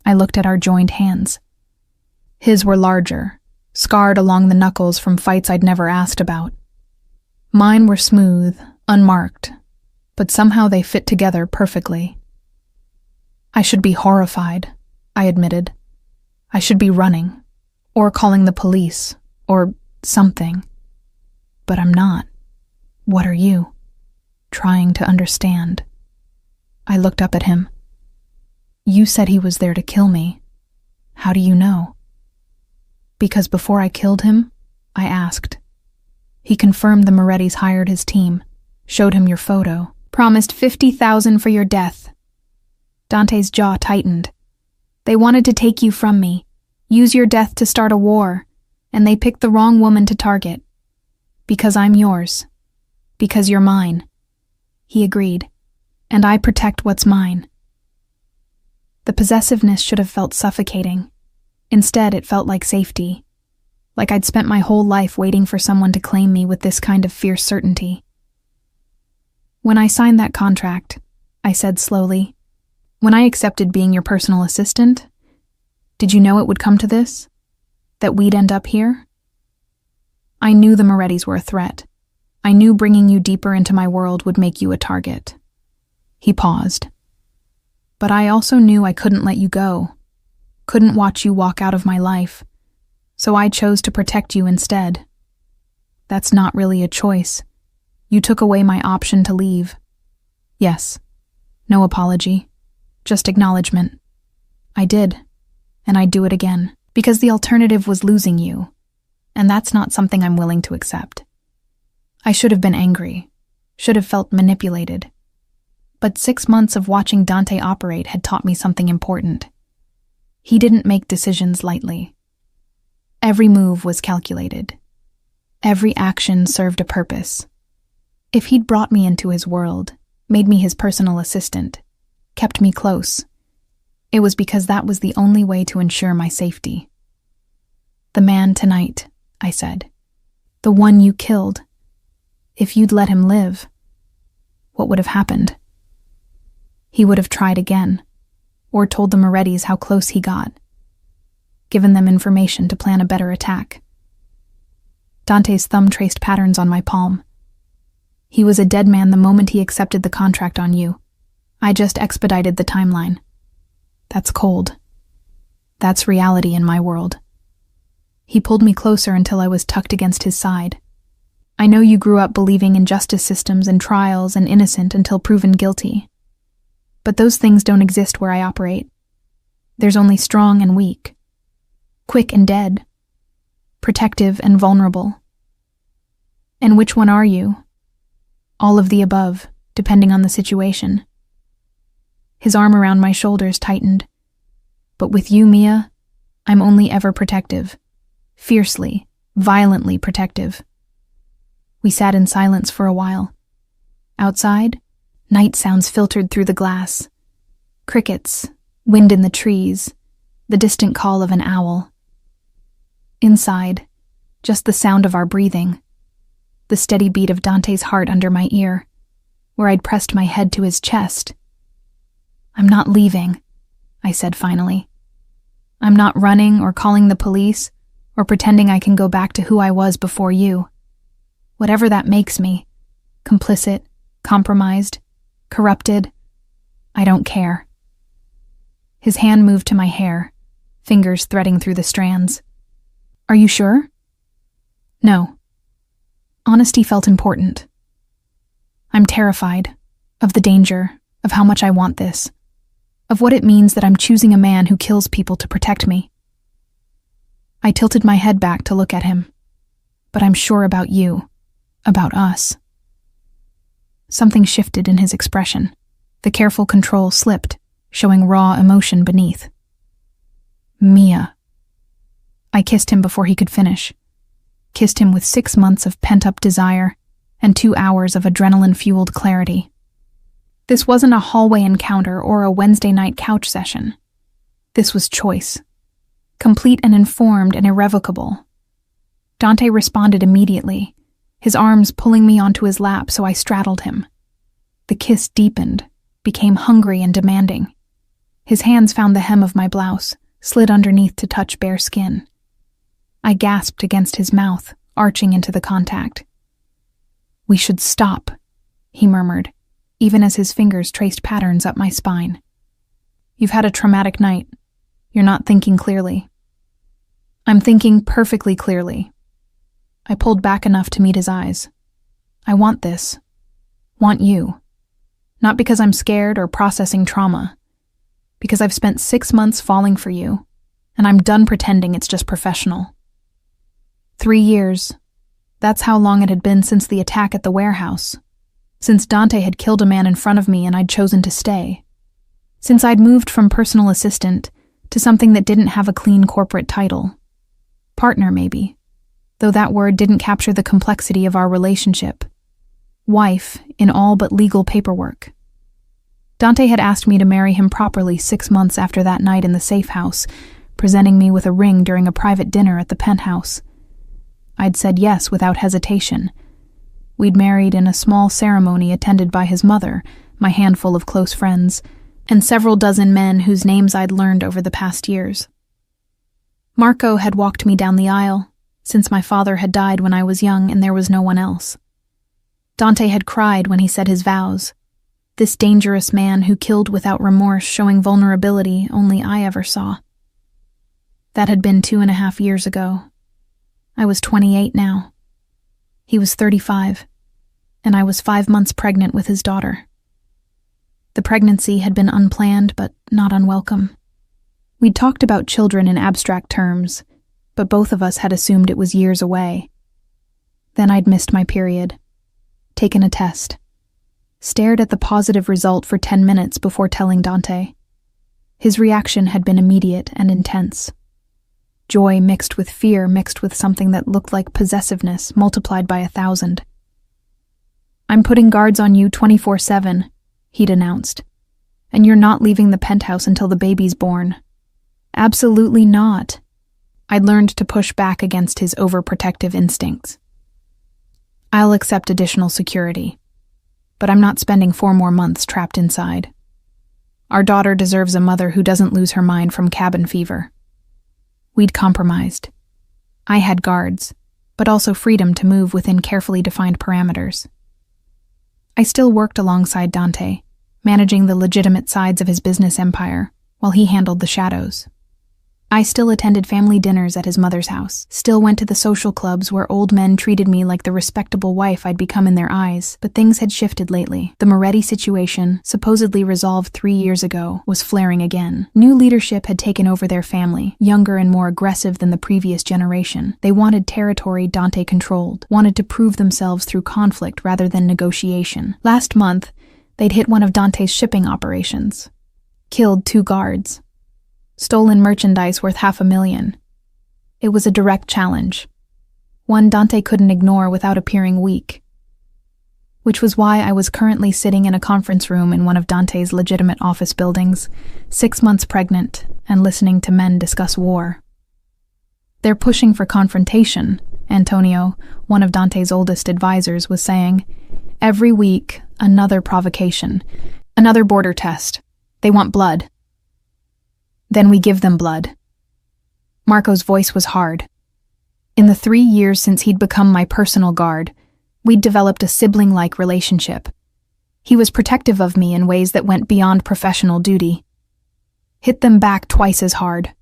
I looked at our joined hands. His were larger, scarred along the knuckles from fights I'd never asked about. Mine were smooth, unmarked, but somehow they fit together perfectly. I should be horrified, I admitted. I should be running, or calling the police, or something. But I'm not. What are you? Trying to understand. I looked up at him. You said he was there to kill me. How do you know? Because before I killed him, I asked. He confirmed the Morettis hired his team, showed him your photo, promised $50,000 for your death. Dante's jaw tightened. They wanted to take you from me, use your death to start a war, and they picked the wrong woman to target. Because I'm yours. Because you're mine. He agreed. And I protect what's mine. The possessiveness should have felt suffocating. Instead, it felt like safety. Like I'd spent my whole life waiting for someone to claim me with this kind of fierce certainty. When I signed that contract, I said slowly, when I accepted being your personal assistant, did you know it would come to this? That we'd end up here? I knew the Morettis were a threat. I knew bringing you deeper into my world would make you a target. He paused. But I also knew I couldn't let you go. Couldn't watch you walk out of my life. So I chose to protect you instead. That's not really a choice. You took away my option to leave. Yes. No apology. Just acknowledgement. I did. And I'd do it again. Because the alternative was losing you. And that's not something I'm willing to accept. I should have been angry. Should have felt manipulated. But 6 months of watching Dante operate had taught me something important. He didn't make decisions lightly. Every move was calculated. Every action served a purpose. If he'd brought me into his world, made me his personal assistant, kept me close, it was because that was the only way to ensure my safety. The man tonight, I said. The one you killed. If you'd let him live, what would have happened? He would have tried again, or told the Morettis how close he got, given them information to plan a better attack. Dante's thumb traced patterns on my palm. He was a dead man the moment he accepted the contract on you. I just expedited the timeline. That's cold. That's reality in my world. He pulled me closer until I was tucked against his side. I know you grew up believing in justice systems and trials and innocent until proven guilty. But those things don't exist where I operate. There's only strong and weak. Quick and dead. Protective and vulnerable. And which one are you? All of the above, depending on the situation. His arm around my shoulders tightened. But with you, Mia, I'm only ever protective. Fiercely, violently protective. We sat in silence for a while. Outside, night sounds filtered through the glass. Crickets, wind in the trees, the distant call of an owl. Inside, just the sound of our breathing, the steady beat of Dante's heart under my ear, where I'd pressed my head to his chest. "I'm not leaving," I said finally. "I'm not running or calling the police or pretending I can go back to who I was before you. Whatever that makes me, complicit, compromised, corrupted, I don't care." His hand moved to my hair, fingers threading through the strands. "Are you sure?" "No." Honesty felt important. "I'm terrified of the danger, of how much I want this, of what it means that I'm choosing a man who kills people to protect me." I tilted my head back to look at him. "But I'm sure about you, about us." Something shifted in his expression. The careful control slipped, showing raw emotion beneath. "Mia." I kissed him before he could finish. Kissed him with 6 months of pent-up desire and 2 hours of adrenaline-fueled clarity. This wasn't a hallway encounter or a Wednesday night couch session. This was choice. Complete and informed and irrevocable. Dante responded immediately, his arms pulling me onto his lap so I straddled him. The kiss deepened, became hungry and demanding. His hands found the hem of my blouse, slid underneath to touch bare skin. I gasped against his mouth, arching into the contact. "We should stop," he murmured, even as his fingers traced patterns up my spine. "You've had a traumatic night. You're not thinking clearly." "I'm thinking perfectly clearly." I pulled back enough to meet his eyes. "I want this. Want you. Not because I'm scared or processing trauma. Because I've spent 6 months falling for you, and I'm done pretending it's just professional." 3 years. That's how long it had been since the attack at the warehouse. Since Dante had killed a man in front of me and I'd chosen to stay. Since I'd moved from personal assistant to something that didn't have a clean corporate title. Partner, maybe, though that word didn't capture the complexity of our relationship. Wife, in all but legal paperwork. Dante had asked me to marry him properly 6 months after that night in the safe house, presenting me with a ring during a private dinner at the penthouse. I'd said yes without hesitation. We'd married in a small ceremony attended by his mother, my handful of close friends, and several dozen men whose names I'd learned over the past years. Marco had walked me down the aisle, since my father had died when I was young and there was no one else. Dante had cried when he said his vows. This dangerous man who killed without remorse, showing vulnerability only I ever saw. That had been 2.5 years ago. I was 28 now. He was 35, and I was 5 months pregnant with his daughter. The pregnancy had been unplanned, but not unwelcome. We'd talked about children in abstract terms, but both of us had assumed it was years away. Then I'd missed my period, taken a test, stared at the positive result for 10 minutes before telling Dante. His reaction had been immediate and intense. Joy mixed with fear, mixed with something that looked like possessiveness multiplied by 1,000. "I'm putting guards on you 24/7, he'd announced. "And you're not leaving the penthouse until the baby's born." "Absolutely not." I'd learned to push back against his overprotective instincts. "I'll accept additional security, but I'm not spending 4 more months trapped inside. Our daughter deserves a mother who doesn't lose her mind from cabin fever." We'd compromised. I had guards, but also freedom to move within carefully defined parameters. I still worked alongside Dante, managing the legitimate sides of his business empire, while he handled the shadows. I still attended family dinners at his mother's house, still went to the social clubs where old men treated me like the respectable wife I'd become in their eyes, but things had shifted lately. The Moretti situation, supposedly resolved 3 years ago, was flaring again. New leadership had taken over their family, younger and more aggressive than the previous generation. They wanted territory Dante controlled, wanted to prove themselves through conflict rather than negotiation. Last month, they'd hit one of Dante's shipping operations. Killed 2 guards. Stolen merchandise worth $500,000. It was a direct challenge. one Dante couldn't ignore without appearing weak. Which was why I was currently sitting in a conference room in one of Dante's legitimate office buildings, 6 months pregnant, and listening to men discuss war. They're pushing for confrontation, Antonio, one of Dante's oldest advisors, was saying. Every week, another provocation, another border test. They want blood. Then we give them blood. Marco's voice was hard. In the 3 years since he'd become my personal guard, we'd developed a sibling-like relationship. He was protective of me in ways that went beyond professional duty. Hit them back twice as hard.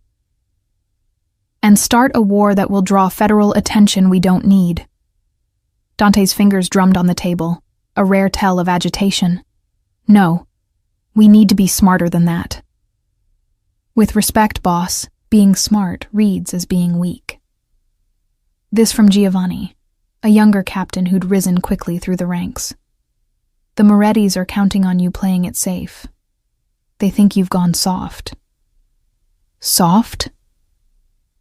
And start a war that will draw federal attention we don't need. Dante's fingers drummed on the table, a rare tell of agitation. No, we need to be smarter than that. With respect, boss, being smart reads as being weak. This from Giovanni, a younger captain who'd risen quickly through the ranks. The Morettis are counting on you playing it safe. They think you've gone soft. Soft?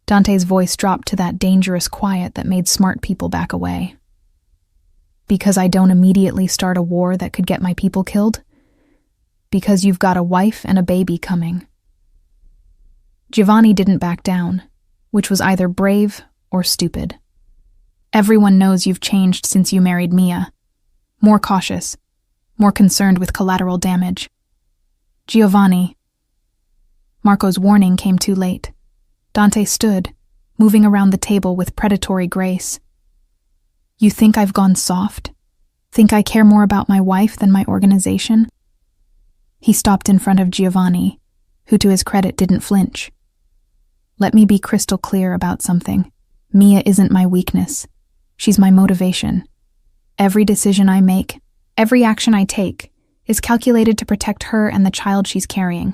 Dante's voice dropped to that dangerous quiet that made smart people back away. Because I don't immediately start a war that could get my people killed? Because you've got a wife and a baby coming. Giovanni didn't back down, which was either brave or stupid. Everyone knows you've changed since you married Mia. More cautious, more concerned with collateral damage. Giovanni. Marco's warning came too late. Dante stood, moving around the table with predatory grace. You think I've gone soft? Think I care more about my wife than my organization? He stopped in front of Giovanni, who to his credit didn't flinch. Let me be crystal clear about something. Mia isn't my weakness. She's my motivation. Every decision I make, every action I take, is calculated to protect her and the child she's carrying.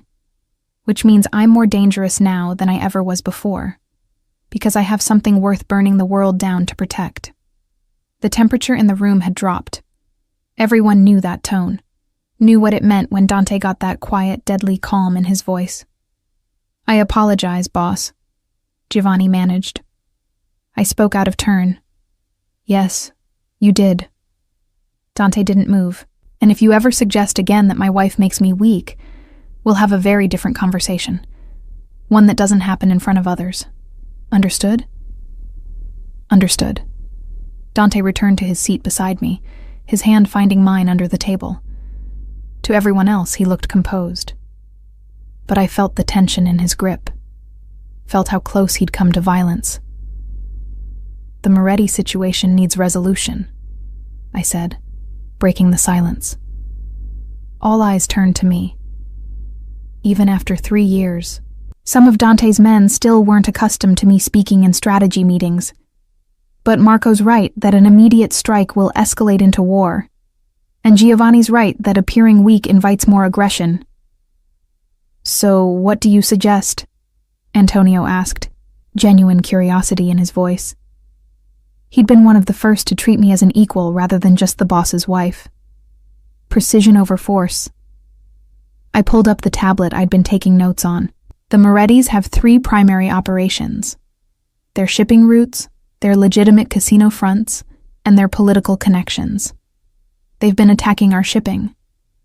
Which means I'm more dangerous now than I ever was before, because I have something worth burning the world down to protect. The temperature in the room had dropped. Everyone knew that tone, knew what it meant when Dante got that quiet, deadly calm in his voice. I apologize, boss, Giovanni managed. I spoke out of turn. Yes, you did. Dante didn't move, and if you ever suggest again that my wife makes me weak, we'll have a very different conversation. One that doesn't happen in front of others. Understood? Understood. Dante returned to his seat beside me, his hand finding mine under the table. To everyone else, he looked composed. But I felt the tension in his grip, felt how close he'd come to violence. The Moretti situation needs resolution, I said, breaking the silence. All eyes turned to me. Even after 3 years, some of Dante's men still weren't accustomed to me speaking in strategy meetings. But Marco's right that an immediate strike will escalate into war, and Giovanni's right that appearing weak invites more aggression. So what do you suggest? Antonio asked, genuine curiosity in his voice. He'd been one of the first to treat me as an equal rather than just the boss's wife. Precision over force. I pulled up the tablet I'd been taking notes on. The Morettis have 3 primary operations: their shipping routes, their legitimate casino fronts, and their political connections. They've been attacking our shipping.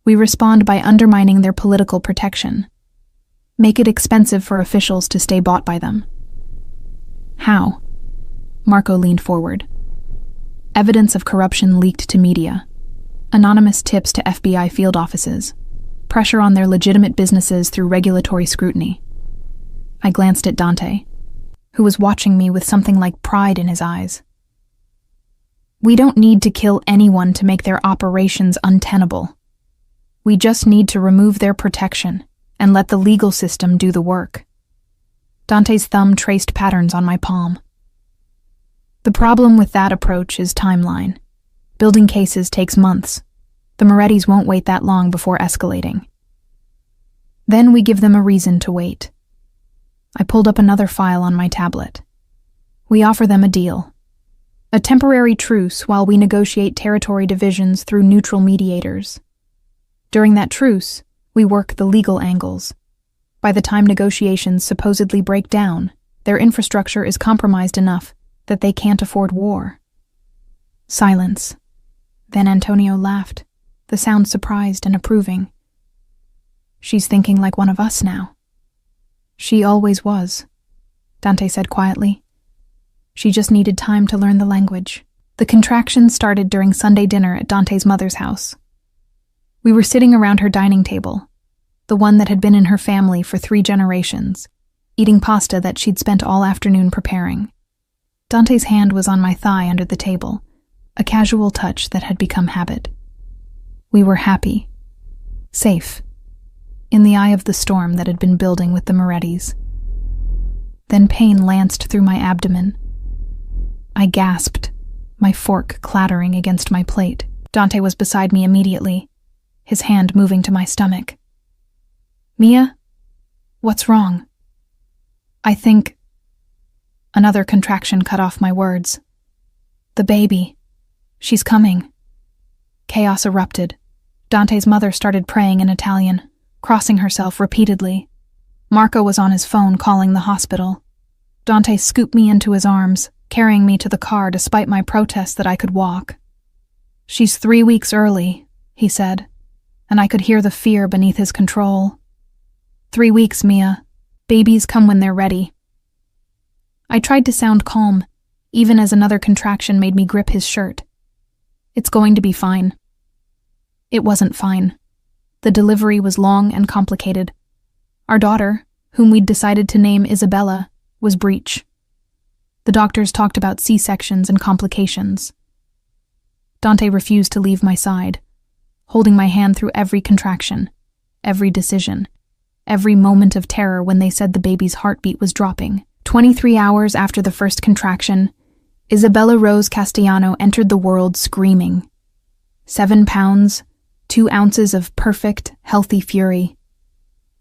We respond by undermining their political protection. Make it expensive for officials to stay bought by them. How? Marco leaned forward. Evidence of corruption leaked to media. Anonymous tips to FBI field offices. Pressure on their legitimate businesses through regulatory scrutiny. I glanced at Dante, who was watching me with something like pride in his eyes. We don't need to kill anyone to make their operations untenable. We just need to remove their protection and let the legal system do the work. Dante's thumb traced patterns on my palm. The problem with that approach is timeline. Building cases takes months. The Morettis won't wait that long before escalating. Then we give them a reason to wait. I pulled up another file on my tablet. We offer them a deal. A temporary truce while we negotiate territory divisions through neutral mediators. During that truce, we work the legal angles. By the time negotiations supposedly break down, their infrastructure is compromised enough that they can't afford war. Silence. Then Antonio laughed, the sound surprised and approving. She's thinking like one of us now. She always was, Dante said quietly. She just needed time to learn the language. The contractions started during Sunday dinner at Dante's mother's house. We were sitting around her dining table, the one that had been in her family for 3 generations, eating pasta that she'd spent all afternoon preparing. Dante's hand was on my thigh under the table, a casual touch that had become habit. We were happy, safe, in the eye of the storm that had been building with the Morettis. Then pain lanced through my abdomen. I gasped, my fork clattering against my plate. Dante was beside me immediately, his hand moving to my stomach. Mia? What's wrong? I think... Another contraction cut off my words. The baby. She's coming. Chaos erupted. Dante's mother started praying in Italian, crossing herself repeatedly. Marco was on his phone calling the hospital. Dante scooped me into his arms, carrying me to the car despite my protest that I could walk. She's 3 weeks early, he said, and I could hear the fear beneath his control. 3 weeks, Mia. Babies come when they're ready. I tried to sound calm, even as another contraction made me grip his shirt. It's going to be fine. It wasn't fine. The delivery was long and complicated. Our daughter, whom we'd decided to name Isabella, was breech. The doctors talked about C-sections and complications. Dante refused to leave my side, holding my hand through every contraction, every decision, every moment of terror when they said the baby's heartbeat was dropping. 23 hours after the first contraction, Isabella Rose Castellano entered the world screaming. 7 pounds, 2 ounces of perfect, healthy fury.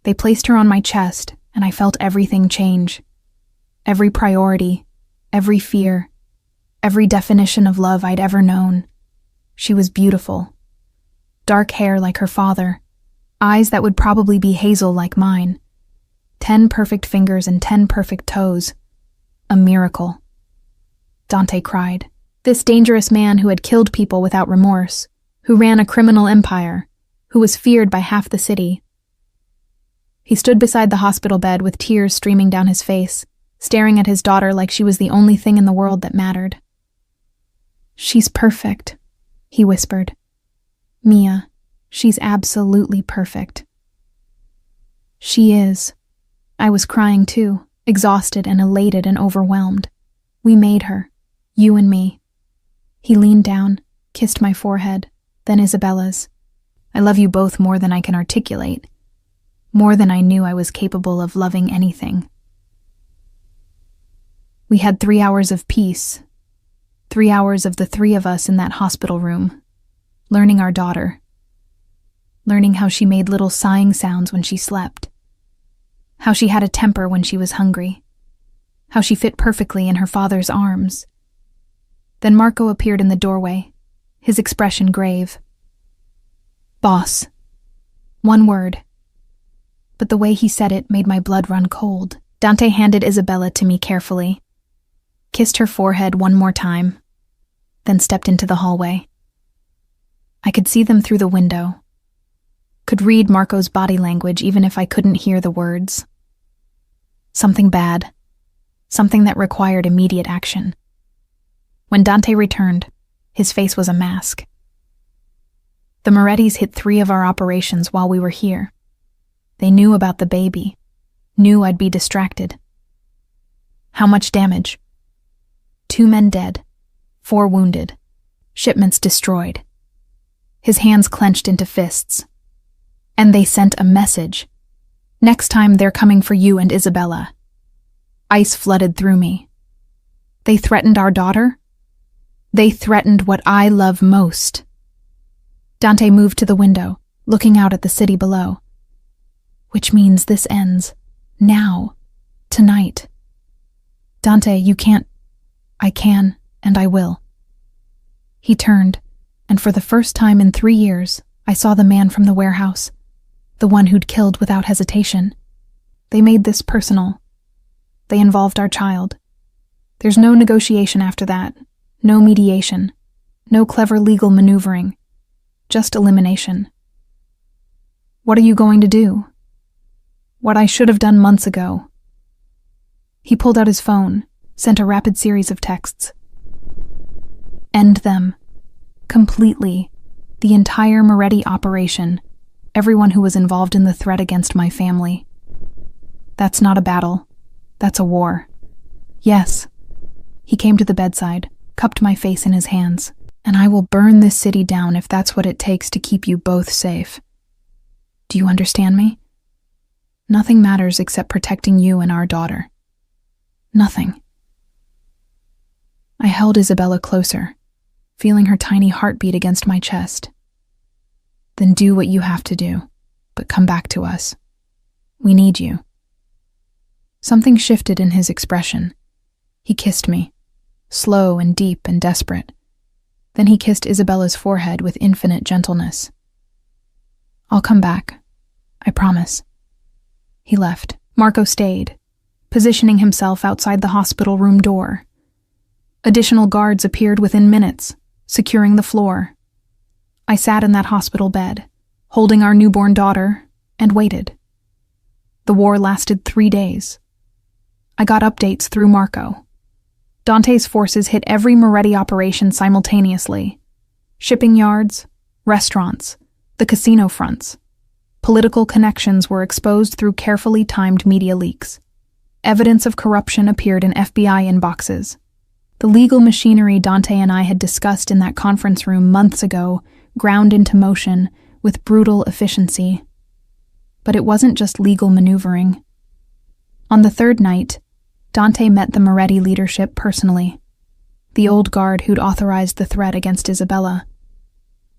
They placed her on my chest, and I felt everything change. Every priority, every fear, every definition of love I'd ever known. She was beautiful. Dark hair like her father, eyes that would probably be hazel like mine, 10 perfect fingers and 10 perfect toes. A miracle. Dante cried. This dangerous man who had killed people without remorse, who ran a criminal empire, who was feared by half the city. He stood beside the hospital bed with tears streaming down his face, staring at his daughter like she was the only thing in the world that mattered. She's perfect, he whispered. Mia, she's absolutely perfect. She is. I was crying too, exhausted and elated and overwhelmed. We made her, you and me. He leaned down, kissed my forehead, then Isabella's. I love you both more than I can articulate, more than I knew I was capable of loving anything. We had 3 hours of peace, 3 hours of the 3 of us in that hospital room, learning our daughter, learning how she made little sighing sounds when she slept, how she had a temper when she was hungry, how she fit perfectly in her father's arms. Then Marco appeared in the doorway, his expression grave. Boss. 1 word. But the way he said it made my blood run cold. Dante handed Isabella to me carefully, kissed her forehead 1 more time, then stepped into the hallway. I could see them through the window, could read Marco's body language even if I couldn't hear the words. Something bad, something that required immediate action. When Dante returned, his face was a mask. The Morettis hit 3 of our operations while we were here. They knew about the baby, knew I'd be distracted. How much damage? 2 men dead, 4 wounded, shipments destroyed. His hands clenched into fists. And they sent a message. Next time they're coming for you and Isabella. Ice flooded through me. They threatened our daughter? They threatened what I love most. Dante moved to the window, looking out at the city below. Which means this ends. Now. Tonight. Dante, you can't. I can, and I will. He turned, and for the first time in 3 years, I saw the man from the warehouse, the one who'd killed without hesitation. They made this personal. They involved our child. There's no negotiation after that, no mediation, no clever legal maneuvering, just elimination. What are you going to do? What I should have done months ago. He pulled out his phone, sent a rapid series of texts. End them. Completely. The entire Moretti operation. Everyone who was involved in the threat against my family. That's not a battle. That's a war. Yes. He came to the bedside, cupped my face in his hands. And I will burn this city down if that's what it takes to keep you both safe. Do you understand me? Nothing matters except protecting you and our daughter. Nothing. I held Isabella closer, feeling her tiny heartbeat against my chest. Then do what you have to do, but come back to us. We need you. Something shifted in his expression. He kissed me, slow and deep and desperate. Then he kissed Isabella's forehead with infinite gentleness. I'll come back. I promise. He left. Marco stayed, positioning himself outside the hospital room door. Additional guards appeared within minutes, securing the floor. I sat in that hospital bed, holding our newborn daughter, and waited. The war lasted 3 days. I got updates through Marco. Dante's forces hit every Moretti operation simultaneously. Shipping yards, restaurants, the casino fronts. Political connections were exposed through carefully timed media leaks. Evidence of corruption appeared in FBI inboxes. The legal machinery Dante and I had discussed in that conference room months ago ground into motion with brutal efficiency. But it wasn't just legal maneuvering. On the third night, Dante met the Moretti leadership personally, the old guard who'd authorized the threat against Isabella.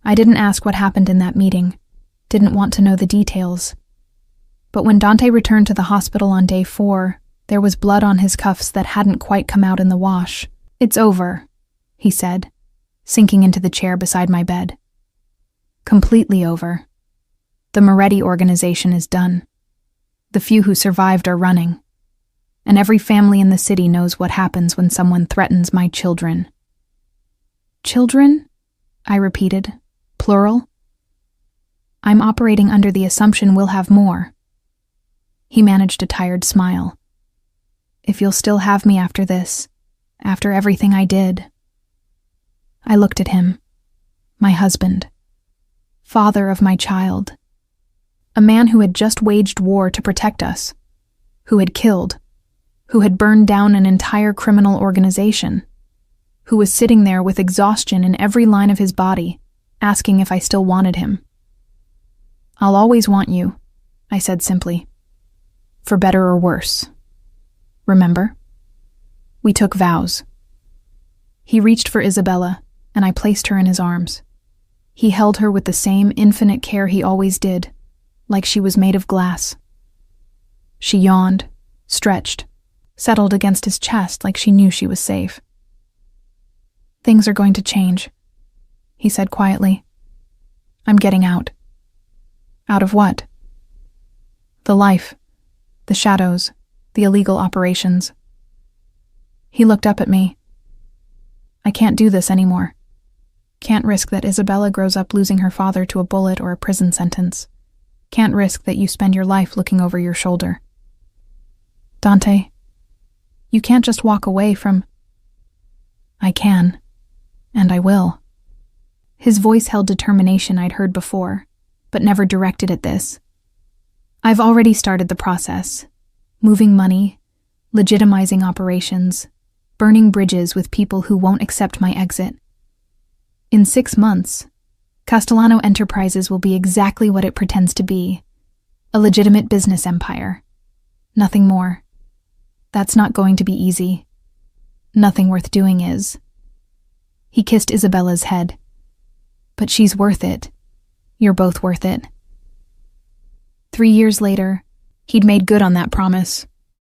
I didn't ask what happened in that meeting, didn't want to know the details. But when Dante returned to the hospital on day 4, there was blood on his cuffs that hadn't quite come out in the wash. It's over, he said, sinking into the chair beside my bed. Completely over. The Moretti organization is done. The few who survived are running. And every family in the city knows what happens when someone threatens my children. Children? I repeated, plural. I'm operating under the assumption we'll have more. He managed a tired smile. If you'll still have me after this, after everything I did. I looked at him, my husband, father of my child, a man who had just waged war to protect us, who had killed, who had burned down an entire criminal organization, who was sitting there with exhaustion in every line of his body, asking if I still wanted him. I'll always want you, I said simply. For better or worse. Remember? We took vows. He reached for Isabella, and I placed her in his arms. He held her with the same infinite care he always did, like she was made of glass. She yawned, stretched, settled against his chest like she knew she was safe. Things are going to change, he said quietly. I'm getting out. Out of what? The life, the shadows, the illegal operations. He looked up at me. I can't do this anymore. Can't risk that Isabella grows up losing her father to a bullet or a prison sentence. Can't risk that you spend your life looking over your shoulder. Dante, you can't just walk away from... I can, and I will. His voice held determination I'd heard before, but never directed at this. I've already started the process, moving money, legitimizing operations, burning bridges with people who won't accept my exit. In 6 months, Castellano Enterprises will be exactly what it pretends to be, a legitimate business empire. Nothing more. That's not going to be easy. Nothing worth doing is. He kissed Isabella's head. But she's worth it. You're both worth it. 3 years later, he'd made good on that promise.